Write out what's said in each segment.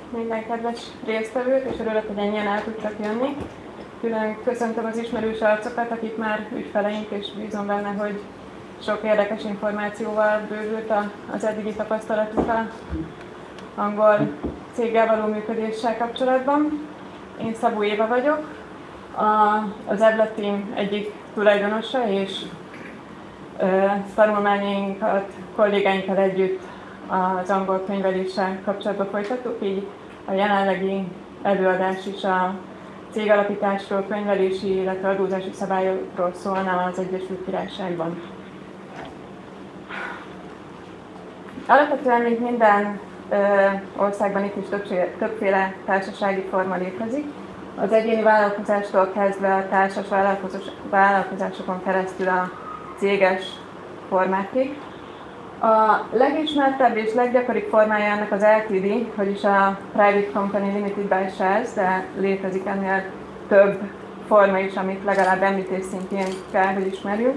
Minden kedves résztvevőt, és örülök, hogy ennyien el tudtak jönni. Külön köszöntöm az ismerős arcokat, akik már ügyfeleink, és bízom benne, hogy sok érdekes információval bővült az eddigi tapasztalatuk az angol céggel való működéssel kapcsolatban. Én Szabó Éva vagyok, az Eblet Team egyik tulajdonosa, és tanulmányainkat kollégáinkkal együtt az angol könyveléssel kapcsolatban folytattuk, így a jelenlegi előadás is a cégalapításról, könyvelési, illetve adózási szabályokról szólna az Egyesült Királyságban. Alapvetően, mint minden országban, itt is többféle társasági forma létezik. Az egyéni vállalkozástól kezdve a társas vállalkozásokon keresztül a céges formákig. A legismertebb és leggyakoribb formája ennek az LTD, vagyis a Private Company Limited by Shares, de létezik ennél több forma is, amit legalább említés szintjén kell, hogy ismerjünk.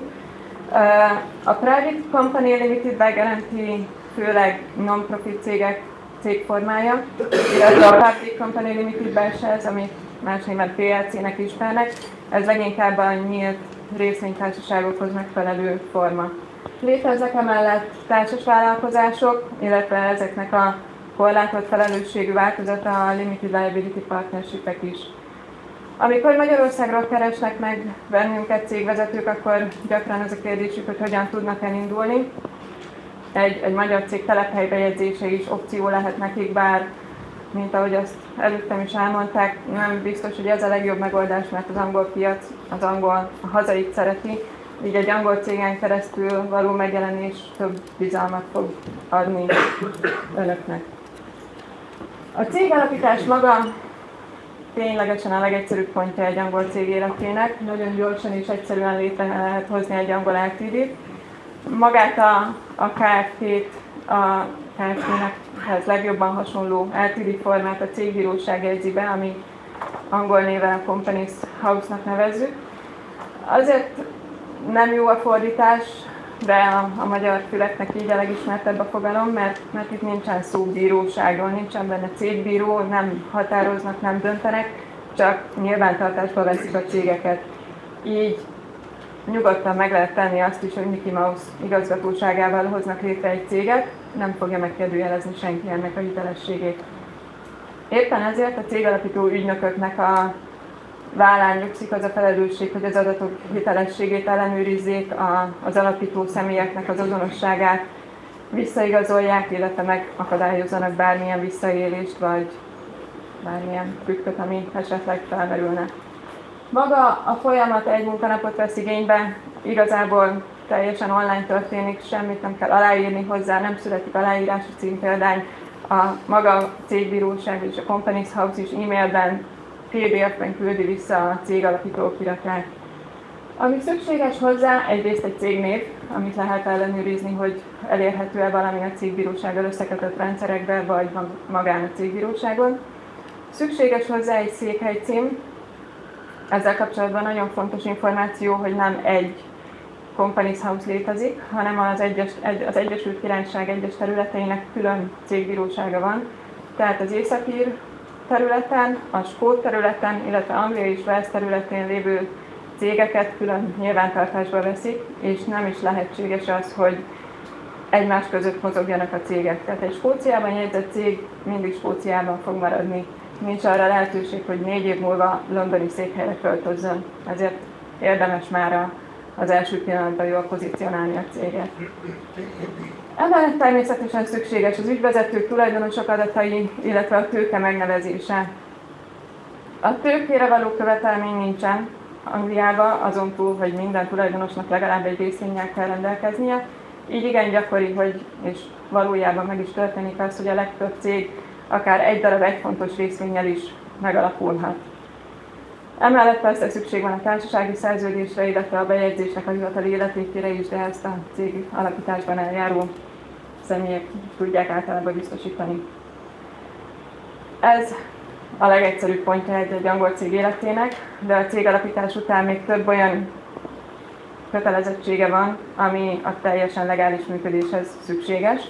A Private Company Limited by Guarantee főleg non-profit cégek cégformája, illetve a Public Company Limited by Shares, amit más néven PLC-nek ismernek, ez leginkább a nyílt részvénytársaságokhoz megfelelő forma. Léteznek emellett társasvállalkozások, illetve ezeknek a korlátolt felelősségű változata a Limited Liability Partnership-ek is. Amikor Magyarországról keresnek meg bennünket cégvezetők, akkor gyakran az a kérdésük, hogy hogyan tudnak elindulni. Egy magyar cég telephely-bejegyzése is opció lehet nekik, bár, mint ahogy azt előttem is elmondták, nem biztos, hogy ez a legjobb megoldás, mert az angol piac, a hazait szereti, így egy angol cégen keresztül való megjelenés több bizalmat fog adni önöknek. A cégalapítás maga ténylegesen a legegyszerűbb pontja egy angol cég életének. Nagyon gyorsan és egyszerűen létre lehet hozni egy angol LTD-t. Magát a KFT-t, a KFT-nek legjobban hasonló LTD formát a cégbíróság jegyzi be, ami angol néven a Companies House-nak nevezzük. Azért nem jó a fordítás, de a magyar füleknek így a legismertebb a fogalom, mert itt nincsen szó bíróságról, nincsen benne cégbíró, nem határoznak, nem döntenek, csak nyilvántartásba veszik a cégeket. Így nyugodtan meg lehet tenni azt is, hogy Mickey Mouse igazgatóságával hoznak létre egy céget, nem fogja megkérdőjelezni senki ennek a hitelességét. Éppen ezért a cégalapító ügynököknek a vállán nyugszik az a felelősség, hogy az adatok hitelességét ellenőrizzék, az alapító személyeknek az azonosságát visszaigazolják, illetve megakadályozzanak bármilyen visszaélést, vagy bármilyen trükköt, ami esetleg felmerülne. Maga a folyamat egy munkanapot vesz igénybe, igazából teljesen online történik, semmit nem kell aláírni hozzá, nem születik aláírási címpéldány, a maga cégbíróság és a Companies House is e-mailben, PDF-ben küldi vissza a cégalapító okiratát. Ami szükséges hozzá, egyrészt egy cégnév, amit lehet ellenőrizni, hogy elérhető-e valami a cégbírósággal összekötött rendszerekbe, vagy magán a cégbíróságon. Szükséges hozzá egy székhelycím. Ezzel kapcsolatban nagyon fontos információ, hogy nem egy Companies House létezik, hanem az Egyesült Királyság egyes területeinek külön cégbírósága van. Tehát az északír területen, a skót területen, illetve Anglia és Wales területén lévő cégeket külön nyilvántartásba veszik, és nem is lehetséges az, hogy egymás között mozogjanak a cégek. Tehát egy Skóciában jegyzett cég mindig Skóciában fog maradni. Nincs arra lehetőség, hogy 4 év múlva londoni székhelyre költözzön. Ezért érdemes már az első pillanatban jól pozícionálni a céget. Emellett természetesen szükséges az ügyvezetők, tulajdonosok adatai, illetve a tőke megnevezése. A tőkére való követelmény nincsen Angliában, azon túl, hogy minden tulajdonosnak legalább egy részvénnyel kell rendelkeznie. Így igen gyakori, és valójában meg is történik az, hogy a legtöbb cég akár egy darab egyfontos részvénnyel is megalapulhat. Emellett persze szükség van a társasági szerződésre, illetve a bejegyzésnek a hivatali életékére is, de ezt a cég alapításban eljáró személyek tudják általában biztosítani. Ez a legegyszerűbb pontja egy angol cég életének, de a cég alapítás után még több olyan kötelezettsége van, ami a teljesen legális működéshez szükséges.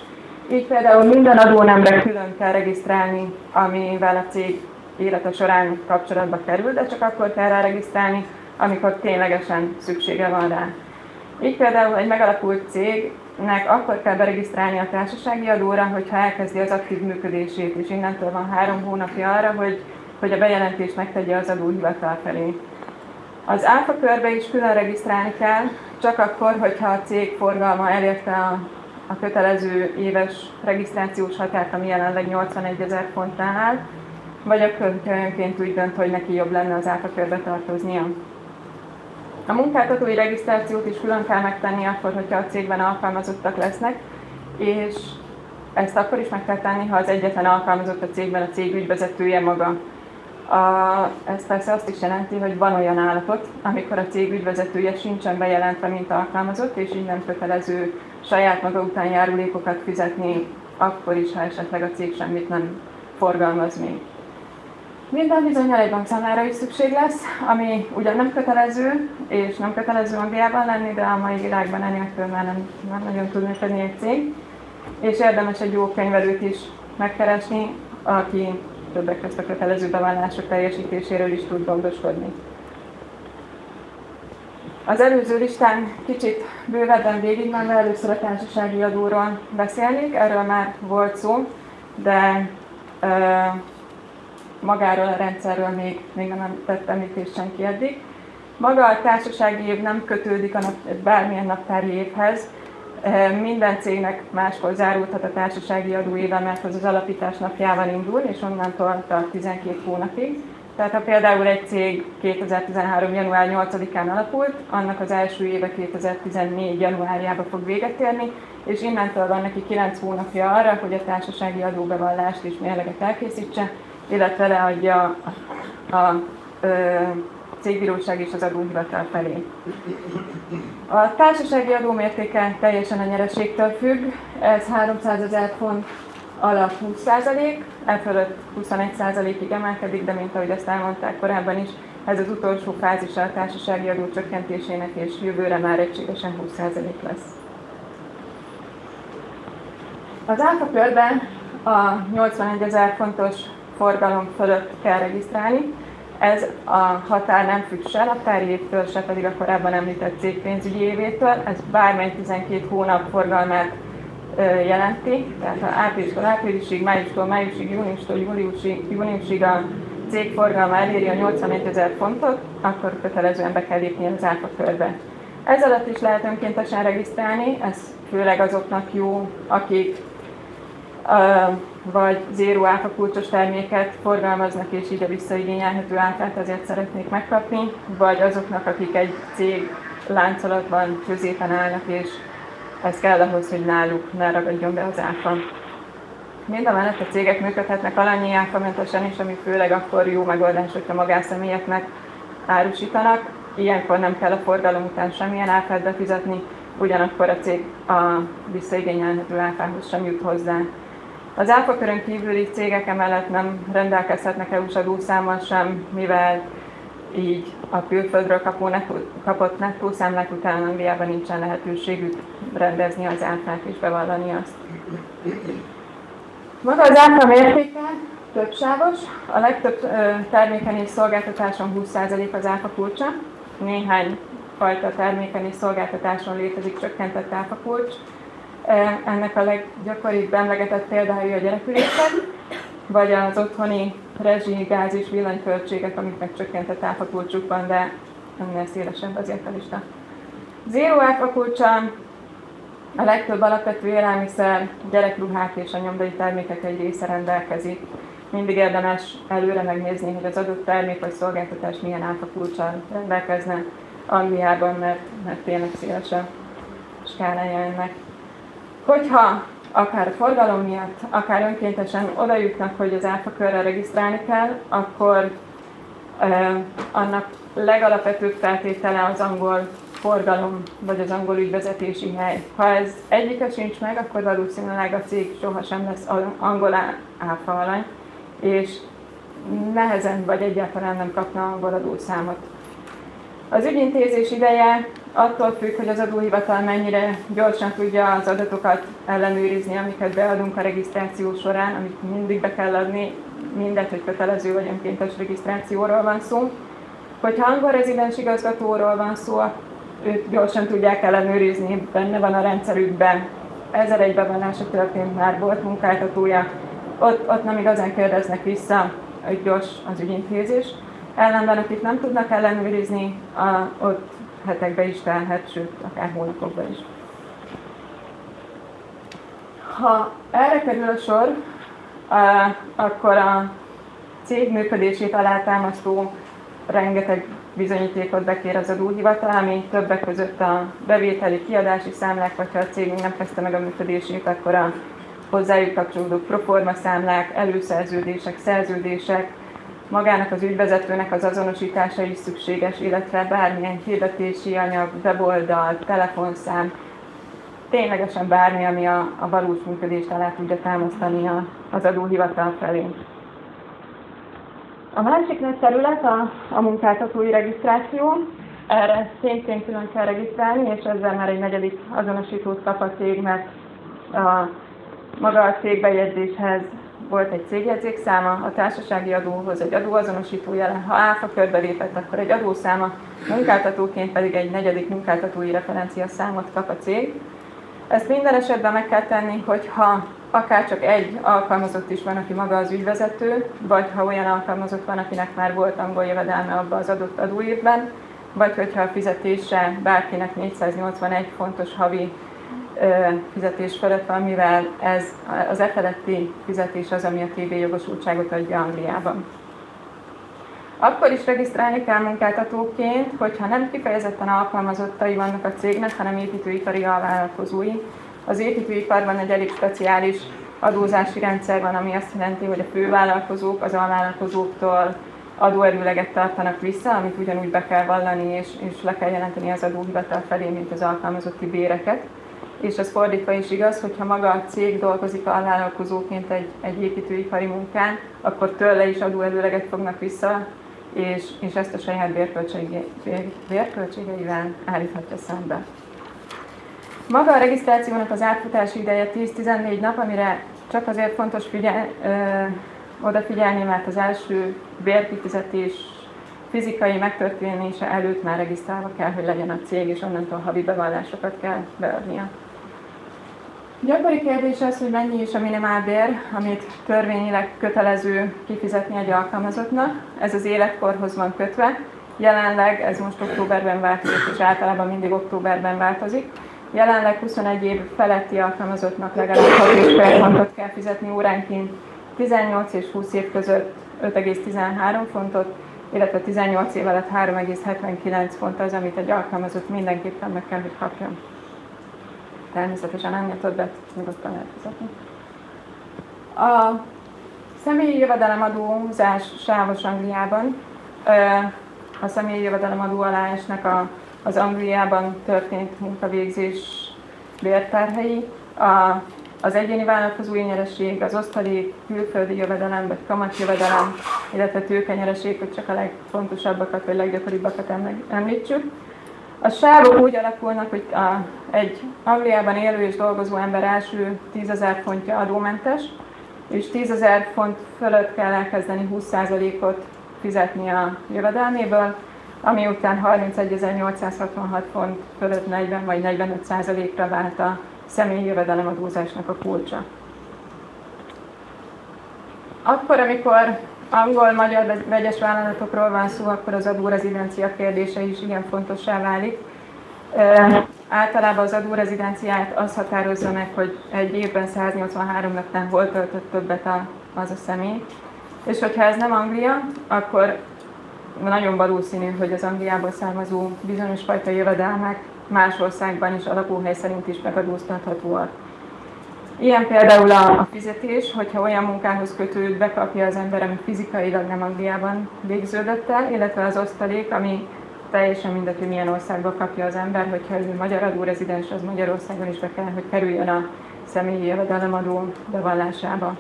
Így például minden adónemre külön kell regisztrálni, amivel a cég élete során kapcsolatba kerül, de csak akkor kell rá regisztrálni, amikor ténylegesen szüksége van rá. Így például egy megalakult cégnek akkor kell beregisztrálni a társasági adóra, hogyha elkezdi az aktív működését, és innentől van 3 hónapja arra, hogy a bejelentést megtegye az adóhivatal felé. Az áfa körbe is külön regisztrálni kell, csak akkor, hogyha a cég forgalma elérte a kötelező éves regisztrációs határt, ami jelenleg 81 000 fontnál áll, vagy akkor, hogyha önként úgy dönt, hogy neki jobb lenne az áfa körbe tartoznia. A munkáltatói regisztrációt is külön kell megtenni akkor, hogyha a cégben alkalmazottak lesznek, és ezt akkor is meg kell tenni, ha az egyetlen alkalmazott a cégben a cég ügyvezetője maga. Ez persze azt is jelenti, hogy van olyan állapot, amikor a cég ügyvezetője sincsen bejelentve, mint alkalmazott, és így nem kötelező saját maga után járulékokat fizetni, akkor is, ha esetleg a cég semmit nem forgalmaz még. Minden bizonnyal egy bankszámlára is szükség lesz, ami ugyan nem kötelező, és nem kötelező Angliában lenni, de a mai világban enélkül már nem nagyon tud működni egy cég. És érdemes egy jó könyvelőt is megkeresni, aki többek között a kötelező bevallások teljesítéséről is tud gondoskodni. Az előző listán kicsit bővebben végigmenve először a társasági adóról beszélnék, erről már volt szó, de magáról a rendszerről még nem tett említést senki eddig. Maga a társasági év nem kötődik a bármilyen naptári évhez. Minden cégnek máskor zárulhat a társasági adóéve, mert az alapítás napjával indul, és onnantól tart 12 hónapig. Tehát ha például egy cég 2013. január 8-án alapult, annak az első éve 2014. januárjában fog véget érni, és innentől van neki 9 hónapja arra, hogy a társasági adóbevallást és mérleget elkészítse, illetve leadja a cégbíróság és az adóhivatal felé. A társasági adó mértéke teljesen a nyereségtől függ, ez 300 000 font alatt 20%, e fölött 21%-ig emelkedik, de mint ahogy azt elmondták korábban is, ez az utolsó fázisa a társasági adó csökkentésének, és jövőre már egységesen 20% lesz. Az áfa körben a 81 000 fontos forgalom fölött kell regisztrálni. Ez a határ nem függ se naptári évtől, se pedig a korábban említett cég pénzügyi évétől. Ez bármely 12 hónap forgalmát jelenti, tehát ha áprilistól áprilisig, májustól májusig, júniustól júniusig a cég forgalma eléri a 81 000 fontot, akkor kötelezően be kell lépni az áfa körbe. Ez alatt is lehet önkéntesen regisztrálni, ez főleg azoknak jó, akik vagy zéró áfa kulcsos terméket forgalmaznak, és így a visszaigényelhető áfát ezért szeretnék megkapni, vagy azoknak, akik egy cég láncolatban középen állnak, és ez kell ahhoz, hogy náluk ne ragadjon be az áfa. Mindamellett a cégek működhetnek alanyi áfamentesen is, ami főleg akkor jó megoldás, hogyha magánszemélyeknek árusítanak. Ilyenkor nem kell a forgalom után semmilyen áfát befizetni, ugyanakkor a cég a visszaigényelhető áfához sem jut hozzá. Az áfakörön kívüli cégek emellett nem rendelkezhetnek EU-s adószámmal sem, mivel így a külföldről kapott nettó számlák után Angliában nincsen lehetőségük rendezni az áfát és bevallani azt. Maga az áfa mértéke többsávos, a legtöbb terméken és szolgáltatáson 20% az áfa kulcsa, néhány fajta terméken és szolgáltatáson létezik csökkentett áfakulcs. Ennek a leggyakoribb emlegetett példája a gyerekülészet, vagy az otthoni rezsi, gáz és villanyköltségek, amiknek csökkentett áfakulcsuk van, de ennél szélesebb azért a lista. Zéró áfakulcsa a legtöbb alapvető élelmiszer, gyerekruhák és a nyomdai termékek egy része rendelkezik. Mindig érdemes előre megnézni, hogy az adott termék vagy szolgáltatás milyen áfakulccsal rendelkezne Angliában, mert tényleg széles a skálája ennek. Hogyha akár a forgalom miatt, akár önkéntesen oda jutnak, hogy az áfa körre regisztrálni kell, akkor annak legalapvetőbb feltétele az angol forgalom, vagy az angol ügyvezetési hely. Ha ez egyike sincs meg, akkor valószínűleg a cég sohasem lesz angol áfa alany, és nehezen vagy egyáltalán nem kapna angol adószámot. Az ügyintézés ideje attól függ, hogy az adóhivatal mennyire gyorsan tudja az adatokat ellenőrizni, amiket beadunk a regisztráció során, amit mindig be kell adni, mindegy, hogy kötelező vagy önkéntes regisztrációról van szó. Hogyha angol rezidens igazgatóról van szó, őt gyorsan tudják ellenőrizni, benne van a rendszerükben. 1001 bevallása történt, már volt munkáltatója, ott nem igazán kérdeznek vissza, hogy gyors az ügyintézés. Ellenben, akik nem tudnak ellenőrizni, ott hetekbe is telhet, sőt, akár hónapokba is. Ha erre kerül a sor, akkor a cég működését alátámasztó rengeteg bizonyítékot bekér az adóhivatal, ami többek között a bevételi, kiadási számlák, vagy ha a cég nem kezdte meg a működését, akkor a hozzájuk kapcsolódó proforma számlák, előszerződések, szerződések, magának az ügyvezetőnek az azonosítása is szükséges, illetve bármilyen hirdetési anyag, weboldal, telefonszám, ténylegesen bármi, ami a valós működést alá tudja támasztani az adóhivatal felé. A másik nagy terület a munkáltatói regisztráció. Erre szintén külön kell regisztrálni, és ezzel már egy negyedik azonosítót kap a cég, mert maga a cégbejegyzéshez volt egy cégjegyzékszáma, a társasági adóhoz egy adóazonosító jele, ha áfa körbe lépett, akkor egy adószáma, munkáltatóként pedig egy negyedik munkáltatói referenciaszámot kap a cég. Ezt minden esetben meg kell tenni, hogyha akár csak egy alkalmazott is van, aki maga az ügyvezető, vagy ha olyan alkalmazott van, akinek már volt angol jövedelme abban az adott adóévben, vagy hogyha a fizetése bárkinek 481 fontos havi fizetés felett van, mivel ez az feletti fizetés az, ami a TB jogosultságot adja Angliában. Akkor is regisztrálni kell munkáltatóként, hogyha nem kifejezetten alkalmazottai vannak a cégnek, hanem építőipari alvállalkozói. Az építőiparban egy elég speciális adózási rendszer van, ami azt jelenti, hogy a fővállalkozók az alvállalkozóktól adóerőleget tartanak vissza, amit ugyanúgy be kell vallani és le kell jelenteni az adóhivatal felé, mint az alkalmazotti béreket. És ez fordítva is igaz, hogyha maga a cég dolgozik alvállalkozóként egy építőipari munkán, akkor tőle is adóerőleget fognak vissza, és ezt a saját bérköltségeivel állíthatja szembe. Maga a regisztrációnak az átfutási ideje 10-14 nap, amire csak azért fontos odafigyelni, mert az első bérkifizetés fizikai megtörténése előtt már regisztrálva kell, hogy legyen a cég, és onnantól havi bevallásokat kell beadnia. Gyakori kérdés az, hogy mennyi is a minimálbér, amit törvényileg kötelező kifizetni egy alkalmazottnak. Ez az életkorhoz van kötve. Jelenleg ez most októberben változik, és általában mindig októberben változik. Jelenleg 21 év feletti alkalmazottnak legalább 6,5 fontot kell fizetni óránként, 18 és 20 év között 5,13 fontot, illetve 18 év alatt 3,79 font az, amit egy alkalmazott mindenképpen meg kell, hogy kapjon. Természetesen ennél többet nyugodtan lehet fizetni. A személyi jövedelemadózás sávos Angliában. A személyi jövedelemadó alá esnek az Angliában történt munkavégzés bérterhei, az egyéni vállalkozói nyereség, az osztalék, külföldi jövedelem vagy kamatjövedelem, illetve tőkenyereség, hogy csak a legfontosabbakat vagy leggyakoribbak említsük. A sávok úgy alakulnak, hogy egy Angliában élő és dolgozó ember első 10 000 fontja adómentes, és 10 000 font fölött kell elkezdeni 20%-ot fizetni a jövedelméből, ami után 31.866 font fölött 40 vagy 45%-ra vált a személyi jövedelemadózásnak a kulcsa. Akkor, amikor angol-magyar vegyes vállalatokról van szó, akkor az adórezidencia kérdése is igen fontossá válik. Általában az adórezidenciát az határozza meg, hogy egy évben 183 napnál hol töltött többet az a személy. És hogyha ez nem Anglia, akkor nagyon valószínű, hogy az Angliából származó bizonyos fajta jövedelmek más országban is a lakóhely szerint is megadóztathatóak. Ilyen például a fizetés, hogyha olyan munkához kötőd bekapja az ember, ami fizikailag nem Angliában végződött el, illetve az osztalék, ami teljesen mindegy, hogy milyen országba kapja az ember, hogyha ő magyar adórezidens, az Magyarországon is be kell, hogy kerüljön a személyi jövedelemadó bevallásába.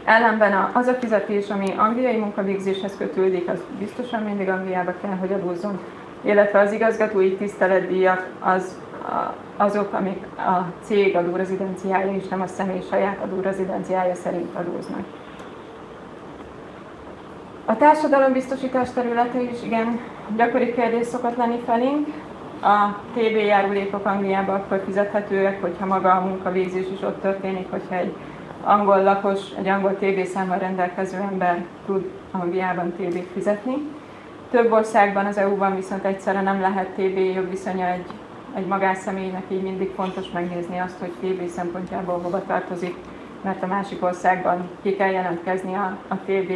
Ellenben az a fizetés, ami angliai munkavégzéshez kötődik, az biztosan mindig Angliába kell, hogy adózzon, illetve az igazgatói tiszteletdíjak azok, amik a cég adórezidenciája és nem a személy saját adórezidenciája szerint adóznak. A társadalombiztosítás területe is igen gyakori kérdés szokott lenni felénk. A TB járulékok Angliában akkor fizethetőek, hogyha maga a munkavégzés is ott történik, hogyha egy angol lakos, egy angol TB számmal rendelkező ember tud Angliában TB-t fizetni. Több országban, az EU-ban viszont egyszerre nem lehet TB jogviszonya egy magánszemélynek, így mindig fontos megnézni azt, hogy TB szempontjából hova tartozik, mert a másik országban ki kell jelentkezni a TB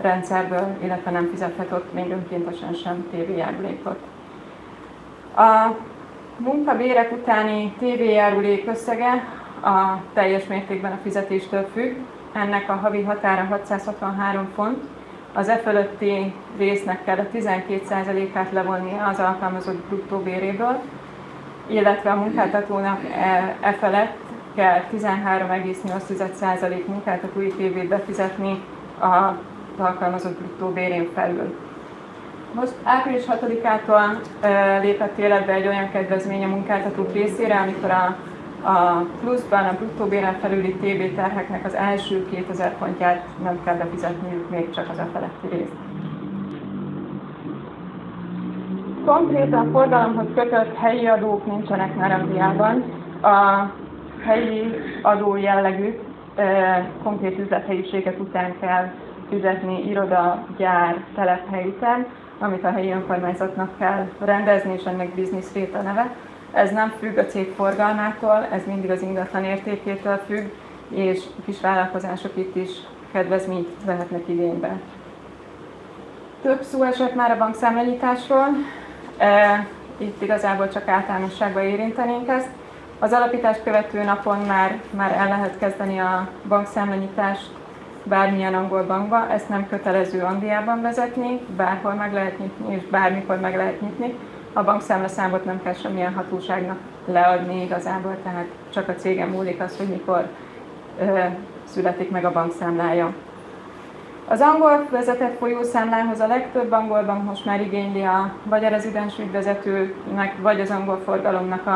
rendszerből, illetve nem fizethet ott még önkéntesen sem TB járulékot. A munkabérek utáni TB járulék összege a teljes mértékben a fizetéstől függ. Ennek a havi határa 663 font. Az e fölötti résznek kell a 12%-át levonnia az alkalmazott bruttó béréből, illetve a munkáltatónak e felett kell 13,8% munkáltatói TB-t befizetni az alkalmazott bruttó bérén felül. Most április 6-ától lépett életbe egy olyan kedvezmény a munkáltatók részére, amikor a pluszban, a bruttó béren felüli TB terheknek az első 2000 fontját nem kell befizetniük, még csak az a feletti részt. Konkrétan forgalomhoz kötött helyi adók nincsenek már Angliában. A helyi adó jellegű konkrét üzlethelyiséget után kell fizetni, iroda, gyár, telephely után, amit a helyi önkormányzatnak kell rendezni, és ennek business rate a neve. Ez nem függ a cég forgalmától, ez mindig az ingatlan értékétől függ, és kisvállalkozások itt is kedvezményt vehetnek igénybe. Több szó esett már a bankszámlanyításról, itt igazából csak általánosságban érintenénk ezt. Az alapítást követő napon már el lehet kezdeni a bankszámlanyítást bármilyen angol bankba, ezt nem kötelező Angliában vezetni, bárhol meg lehet nyitni, és bármikor meg lehet nyitni. A bankszámlaszámot nem kell semmilyen hatóságnak leadni igazából, tehát csak a cégen múlik az, hogy mikor születik meg a bankszámlája. Az angol vezetett folyószámlához a legtöbb angol bank most már igényli vagy a rezidens ügyvezetőnek, vagy az angol forgalomnak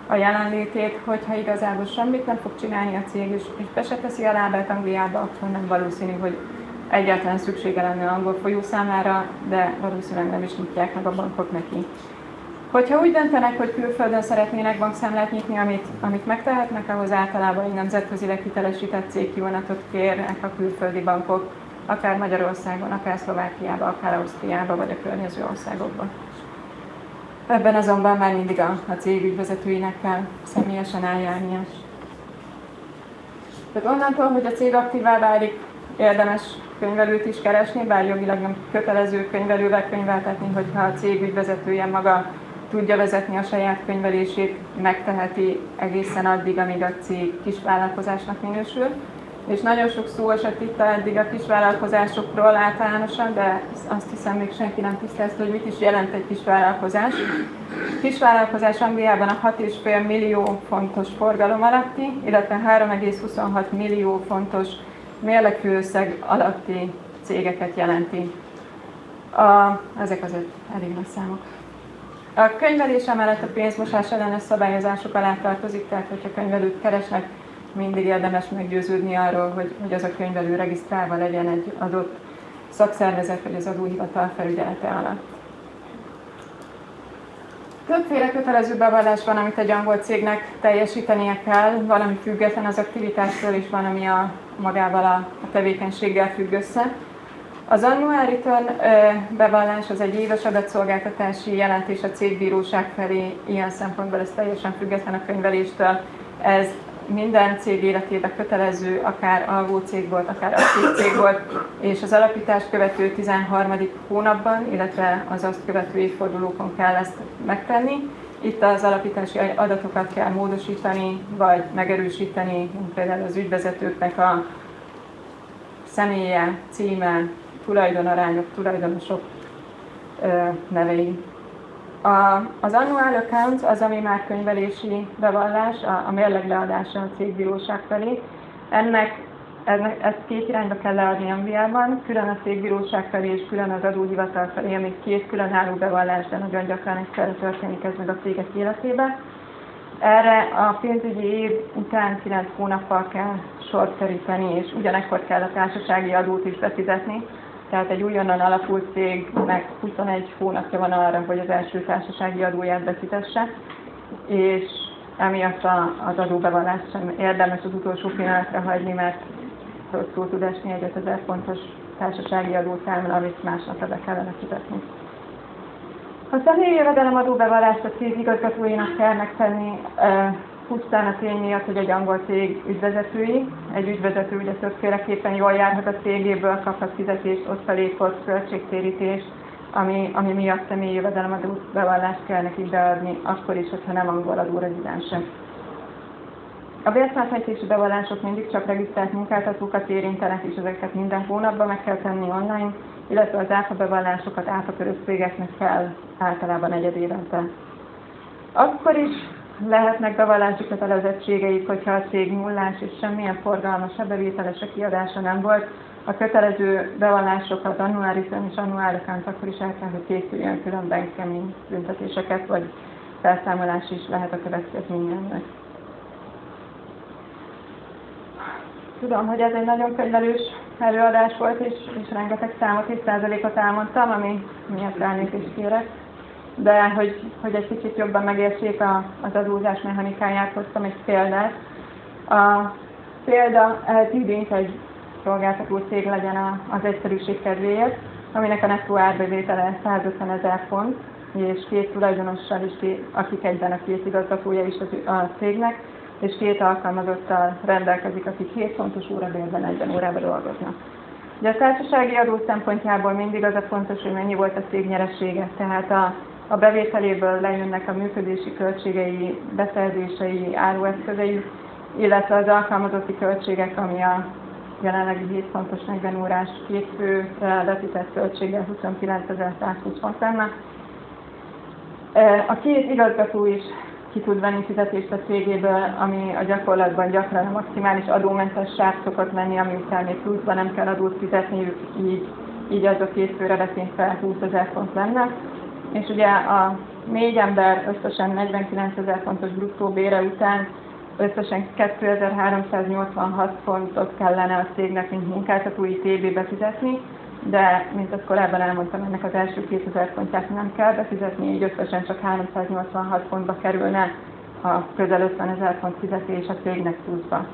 a jelenlétét, hogyha igazából semmit nem fog csinálni a cég, és be se teszi a lábát Angliába, akkor nem valószínű, hogy egyáltalán szüksége lenne angol folyószámlára, de valószínűleg nem is nyitják meg a bankok neki. Hogyha úgy döntenek, hogy külföldön szeretnének bankszámlát nyitni, amit megtehetnek, ahhoz általában egy nemzetközileg hitelesített cégkivonatot kérnek a külföldi bankok, akár Magyarországon, akár Szlovákiában, akár Ausztriában, vagy a környező országokban. Ebben azonban már mindig a cég ügyvezetőinek kell személyesen eljárnia. Tehát onnantól, hogy a cég aktívvá válik, érdemes könyvelőt is keresni, bár jogilag nem kötelező könyvelővel könyveltetni, hogyha a cég ügyvezetője maga tudja vezetni a saját könyvelését, megteheti egészen addig, amíg a cég kisvállalkozásnak minősül. És nagyon sok szó esett itt eddig a kisvállalkozásokról általánosan, de azt hiszem még senki nem tisztázta, hogy mit is jelent egy kisvállalkozás. Kisvállalkozás Angliában a 6,5 millió fontos forgalom alatti, illetve 3,26 millió fontos mérlegfőösszeg alatti cégeket jelenti. Ezek azért elég nagy számok. A könyvelés emellett a pénzmosás ellenes szabályozások alá tartozik, tehát hogyha könyvelőt keresnek, mindig érdemes meggyőződni arról, hogy az a könyvelő regisztrálva legyen egy adott szakszervezet vagy az adóhivatal felügyelete alatt. Többféle kötelező bevallás van, amit egy angol cégnek teljesítenie kell, valami független az aktivitástól, és van, ami magával a tevékenységgel függ össze. Az annual return bevallás az egy éves adatszolgáltatási jelentés a cégbíróság felé, ilyen szempontból ez teljesen független a könyveléstől. Ez minden cég életében kötelező, akár alvó cég volt, akár aktív cég volt, és az alapítást követő 13. hónapban, illetve az azt követő évfordulókon kell ezt megtenni. Itt az alapítási adatokat kell módosítani, vagy megerősíteni, például az ügyvezetőknek a személye, címe, tulajdonarányok, tulajdonosok nevei. Az annual account az, ami már könyvelési bevallás, a mérleg leadása a cégbíróság felé. Ennek ezt két irányba kell leadni Angliában, külön a cégbíróság felé és külön az adóhivatal felé, amíg két különálló bevallás, de nagyon gyakran egyszerre történik ez meg a cégek életében. Erre a pénzügyi év után 9 hónappal kell sort keríteni, és ugyanekkor kell a társasági adót is befizetni. Tehát egy újonnan alakult cégnek 21 hónapja van arra, hogy az első társasági adóját befizesse, és emiatt az adóbevallást sem érdemes az utolsó pillanatra hagyni, mert rosszul tud esni egy 5000 fontos társasági adószámla, amit másnapra be kellene fizetni. A személyi jövedelem adóbevallást a cég igazgatóinak kell megtenni pusztán a tény miatt, hogy egy angol cég ügyvezetői. Egy ügyvezető ugye többféleképpen jól járhat a cégéből, kaphat fizetést, osztalékot, költségtérítést, ami miatt személyi jövedelem adóbevallást kell neki beadni, akkor is, hogyha nem angol adórezidensek. A bérszámláltatási bevallások mindig csak regisztrált munkáltatókat érintenek, és ezeket minden hónapban meg kell tenni online, illetve az áfa bevallásokat áfakörös cégeknek kell általában egyedévente. Akkor is lehetnek bevallási kötelezettségeik, hogyha a cég nullás és semmilyen forgalmas, bevételes kiadása nem volt. A kötelező bevallásokat annuálisan és annuálisan akkor is el kell, hogy készüljön, különben kemény büntetéseket vagy felszámolás is lehet a következménye ennek. Tudom, hogy ez egy nagyon könyvelős előadás volt, és rengeteg számot és százalékot elmondtam, ami miatt elnézést kérek. De hogy egy kicsit jobban megértsék az adózás mechanikáját, hoztam egy példát. A példa eltűnik egy szolgáltató cég legyen az egyszerűség kedvéért, aminek a nettó árbevétele 150 000 font, és két tulajdonossal is, akik egyben a két igazgatója is a cégnek, és két alkalmazottal rendelkezik, akik 7 fontos órabérben 40 órában dolgoznak. Ugye a társasági adó szempontjából mindig az a fontos, hogy mennyi volt a cég nyeresége, tehát a bevételéből lejönnek a működési költségei, beszerzései, árueszközei, illetve az alkalmazotti költségek, ami a jelenlegi 7 fontos 40 órás két főre letített költsége 29.120 font lenne. A két igazgató is ki tud venni fizetést a cégéből, ami a gyakorlatban gyakran a maximális adómentes sáv szokott lenni, ami után még pluszban nem kell adót fizetniük, így az a két főre vetítve 20 000 font lenne. És ugye a 4 ember összesen 49 000 fontos bruttó bére után összesen 2386 fontot kellene a cégnek, mint munkáltatói TB-be fizetni, de, mint azt korábban elmondtam, ennek az első 2000 fontját nem kell befizetni, így összesen csak 386 fontba kerülne a közel 50 000 font fizetés a cégnek pluszba.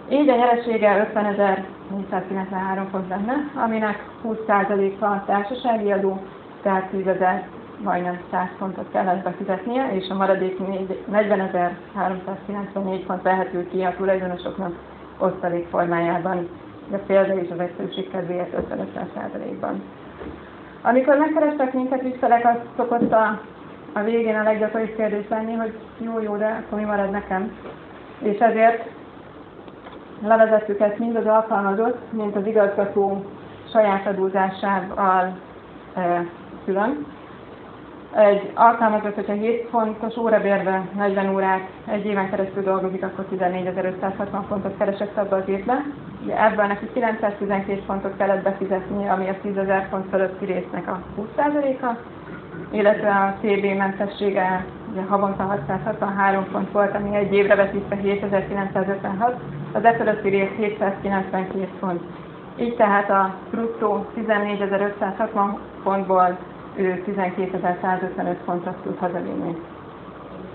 Így a nyeresége 50.493 font lenne, aminek 20%-a a társasági adó, tehát 10.000 majdnem 100 fontot kellett befizetnie, és a maradék 40.394 font vehető ki a tulajdonosoknak osztalék formájában. A példa is az egyszerűség kedvéért 50-50%-ban. Amikor megkerestek minket ügyfelek, az szokott a végén a leggyakoribb kérdés lenni, hogy jó, de akkor mi marad nekem. És ezért levezettük ezt mind az alkalmazott, mint az igazgató saját adózásával külön. Egy alkalmazott, hogyha 7 fontos órabérben 40 órát egy éven keresztül dolgozik, akkor 14.560 fontot keresett abba az évben. Ebből neki 912 fontot kellett befizetnie, ami a 10.000 font fölötti résznek a 20%-a, illetve a TB mentessége ugye, havonta 663 font volt, ami egy évre vetítve 7.956, az e fölötti rész 792 font. Így tehát a bruttó 14.560 fontból ő 12.155 fontot tud hazavinni.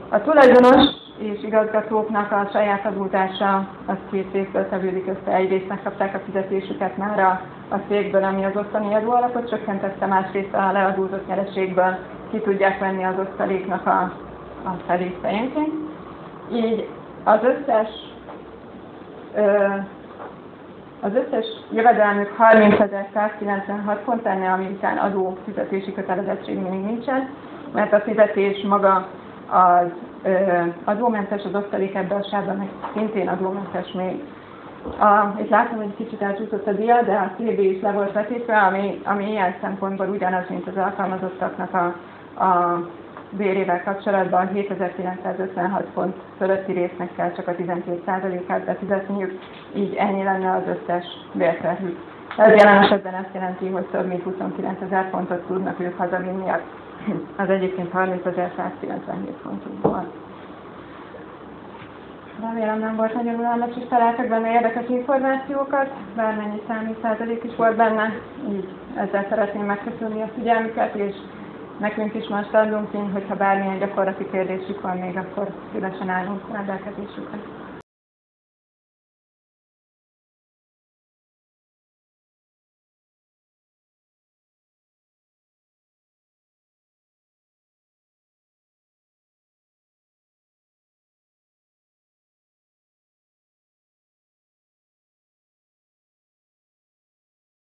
A tulajdonos és igazgatóknak a saját adózása az két részből tevődik össze. Egyrészt megkapták a fizetésüket már a cégből, ami az ottani adóalapot csökkentette, másrészt a leadózott nyereségből ki tudják venni az osztaléknak a felét fejenként. Így az összes jövedelmük 30.196 font lenne, ami után adó fizetési kötelezettség még nincsen, mert a fizetés maga az adómentes, az osztalék ebben a sávban meg szintén adómentes még. Itt látom, hogy kicsit elcsúszott a dia, de a TB is le volt vetítve, ami ilyen szempontból ugyanaz, mint az alkalmazottaknak a bérével kapcsolatban 7956 font fölötti résznek kell csak a 12%-át befizetniük, így ennyi lenne az összes bérterhük. Ez jelen esetben azt jelenti, hogy több mint 29 000 fontot tudnak ők hazavinni az egyébként 30.197 fontunkból. Remélem nem volt nagyon unalmas, és találtak benne érdekes információkat, bármennyi százalék is volt benne, így ezzel szeretném megköszönni a figyelmüket, és nekünk is most adunk, hogyha bármilyen gyakorlati kérdésük van még, akkor szívesen állunk rendelkezésükre.